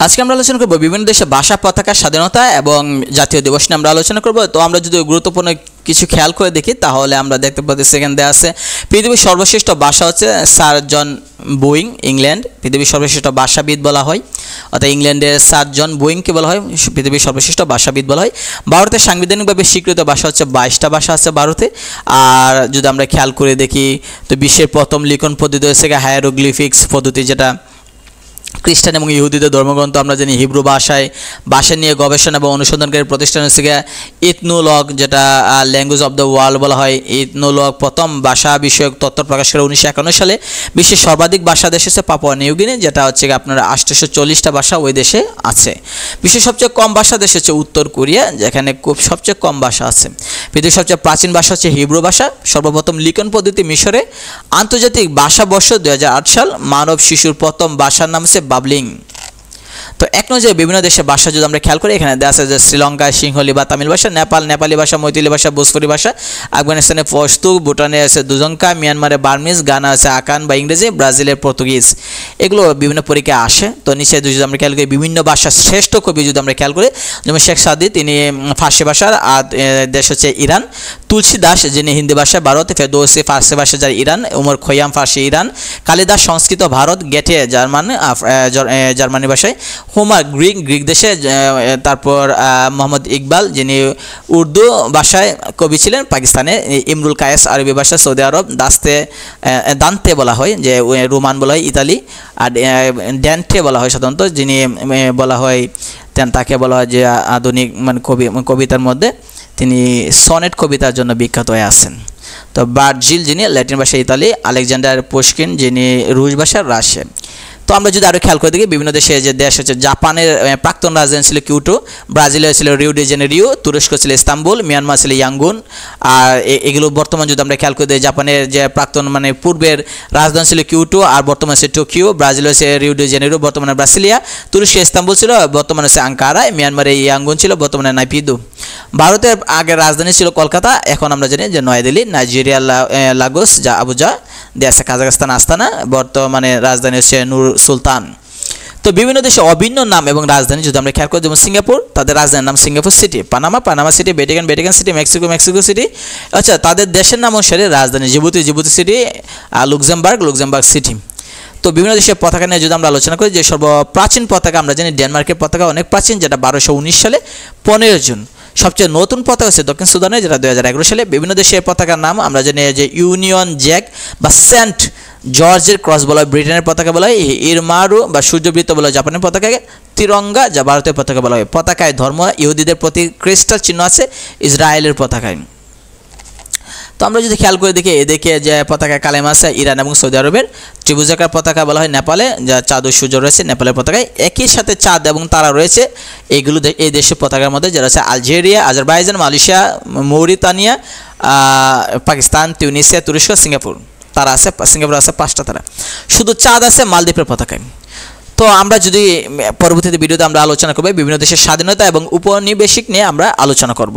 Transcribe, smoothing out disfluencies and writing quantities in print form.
আজকে আমরা আলোচনা করব বিভিন্ন দেশের ভাষা, পতাকা, স্বাধীনতা এবং জাতীয় দিবস নিয়ে আমরা আলোচনা করব। তো আমরা যদি গুরুত্বপূর্ণ কিছু খেয়াল করে দেখি তাহলে আমরা দেখতে পাচ্ছি সেখানে দেওয়া আছে পৃথিবীর সর্বশ্রেষ্ঠ ভাষা হচ্ছে স্যার জন বোয়িং, ইংল্যান্ড। পৃথিবীর সর্বশ্রেষ্ঠ ভাষাবিদ বলা হয়, অর্থাৎ ইংল্যান্ডের স্যার জন বোয়িংকে বলা হয় পৃথিবীর সর্বশ্রেষ্ঠ ভাষাবিদ বলা হয়। ভারতের সাংবিধানিকভাবে স্বীকৃত ভাষা হচ্ছে 22টা ভাষা আছে ভারতে। আর যদি আমরা খেয়াল করে দেখি তো বিশ্বের প্রথম লিখন পদ্ধতি হচ্ছে হায়ারোগ্লিফিক্স পদ্ধতি, যেটা খ্রিস্টান এবং ইহুদিদের ধর্মগ্রন্থ আমরা জানি হিব্রু ভাষায়। ভাষা নিয়ে গবেষণা এবং অনুসন্ধানকারী প্রতিষ্ঠান হচ্ছে ইথনোলগ, যেটা ল্যাঙ্গুয়েজ অফ দ্য ওয়ার্ল্ড বলা হয়। ইথনোলগ প্রথম ভাষা বিষয়ক তথ্য প্রকাশ করে 1951 সালে। বিশ্বের সর্বাধিক ভাষা দেশ হচ্ছে পাপুয়া নিউ গিনি, যেটা হচ্ছে আপনার 840টা ভাষা ওই দেশে আছে। বিশ্বের সবচেয়ে কম ভাষা দেশ হচ্ছে উত্তর কোরিয়া, যেখানে সবচেয়ে কম ভাষা আছে। পৃথিবীর সবচেয়ে প্রাচীন ভাষা হচ্ছে হিব্রু ভাষা। সর্বপ্রথম লিখন পদ্ধতি মিশরে। আন্তর্জাতিক ভাষা বর্ষ 2008 সাল। মানব শিশুর প্রথম ভাষার নাম হচ্ছে বাবলিং। তো এক নজরে বিভিন্ন দেশের ভাষা যদি আমরা খেয়াল করি, এখানে দেওয়া আছে যে শ্রীলঙ্কায় সিংহলি বা তামিল ভাষা, নেপাল নেপালি ভাষা, মৈথিলি ভাষা, ভোজপুরি ভাষা, আফগানিস্তানে পশতু, ভুটানে আছে দুজঙ্কা, মিয়ানমারে বার্মিজ, গানা আছে আকান বা ইংরেজি, ব্রাজিলের পর্তুগিজ। এগুলো বিভিন্ন পরীক্ষায় আসে। তো নিচে যদি আমরা খেয়াল করি বিভিন্ন ভাষার শ্রেষ্ঠ কবি যদি আমরা খেয়াল করি, যেমন শেখ সাদি, তিনি ফার্সি ভাষার, আর দেশ হচ্ছে ইরান। তুলসী দাস, যিনি হিন্দি ভাষা, ভারত। ফেরদৌসি ফার্সি ভাষা, যার ইরান। উমর খৈয়াম ফার্সি, ইরান। কালিদাস সংস্কৃত, ভারত। গেটে জার্মানি ভাষায়। হোমার গ্রিক দেশে। তারপর মোহাম্মদ ইকবাল, যিনি উর্দু ভাষায় কবি ছিলেন, পাকিস্তানে। ইমরুল কায়েস আরবি ভাষা, সৌদি আরব। দান্তে বলা হয়, যে রোমান বলা হয় ইতালি। আর ড্যান্টে বলা হয় সাধারণত, যিনি বলা হয় তাকে বলা হয় যে আধুনিক মানে কবিতার মধ্যে তিনি সনেট কবিতার জন্য বিখ্যাত হয়ে আছেন। তো ভার্জিল, যিনি ল্যাটিন ভাষা ইতালি। আলেকজান্ডার পুশকিন, যিনি রুশ ভাষার রাশিয়া। তো আমরা যদি আরও খেয়াল করে দেখি বিভিন্ন দেশে যে দেশ হচ্ছে জাপানের প্রাক্তন রাজধানী ছিল কিউটো, ব্রাজিলের ছিল রিও ডি জেনেরিও, তুরস্ক ছিল ইস্তাম্বুল, মিয়ানমার ছিল ইয়াঙ্গুন। আর এগুলো বর্তমান যদি আমরা খেয়াল করে দিই, জাপানের যে প্রাক্তন মানে পূর্বের রাজধানী ছিল কিউটো, আর বর্তমানে হচ্ছে টোকিও। ব্রাজিল হচ্ছে রিও ডি জেনেরিও, বর্তমানে ব্রাসিলিয়া। তুরস্কে ইস্তাম্বুল ছিল, বর্তমানে হচ্ছে আঙ্কারা। মিয়ানমারে ইয়াঙ্গুন ছিল, বর্তমানে নাইপিদু। ভারতের আগের রাজধানী ছিল কলকাতা, এখন আমরা জানি যে নয়াদিল্লি। নাইজেরিয়া লাগোস, যা আবুজা। দেশে কাজাখস্তান আস্তানা, বর্তমানে রাজধানী হচ্ছে নূর সুলতান। তো বিভিন্ন দেশে অভিন্ন নাম এবং রাজধানী যদি আমরা খেয়াল করি, যেমন সিঙ্গাপুর, তাদের রাজধানীর নাম Singapore city. Panama city. Vatican city. Mexico city. আচ্ছা, তাদের দেশের নাম অনুসারে রাজধানী জিবুতি সিটি। Luxembourg city. তো বিভিন্ন দেশের পতাকা নিয়ে যদি আমরা আলোচনা করি, যে সর্বপ্রাচীন পতাকা আমরা জানি ডেনমার্কের পতাকা অনেক প্রাচীন, যেটা 1219 সালে 15 জুন। সবচেয়ে নতুন পতাকা হচ্ছে দক্ষিণ সুদানের, যেটা 2011 সালে। বিভিন্ন দেশের পতাকার নাম আমরা জানি যে ইউনিয়ন জ্যাক বা সেন্ট জর্জের ক্রস বলা হয় ব্রিটেনের পতাকা বলা হয়। ইরমারু বা সূর্যবৃত্ত বলা হয় জাপানের পতাকাকে। তিরঙ্গা, যা ভারতের পতাকা বলা হয়। পতাকায় ধর্ম ইহুদিদের প্রতি ক্রিস্টাল চিহ্ন আছে ইসরায়েলের পতাকায়। তো আমরা যদি খেয়াল করে দেখি, এদিকে যে পতাকা কালেমা আছে ইরান এবং সৌদি আরবের। ত্রিভুজাকার পতাকা বলা হয় নেপালে, যা চাঁদ ও সূর্য রয়েছে নেপালের পতাকায়। একই সাথে চাঁদ এবং তারা রয়েছে এগুলো এই দেশের পতাকার মধ্যে, যারা আছে Algeria, Azerbaijan, Malaysia, Mauritania, Pakistan, Tunisia, তুরস্ক, সিঙ্গাপুর। তারা আছে, সিঙ্গাপুর আছে 5টা তারা। শুধু চাঁদ আছে মালদ্বীপের পতাকায়। তো আমরা যদি পরবর্তীতে ভিডিওতে আমরা আলোচনা করব বিভিন্ন দেশের স্বাধীনতা এবং উপনিবেশিক নিয়ে আমরা আলোচনা করব।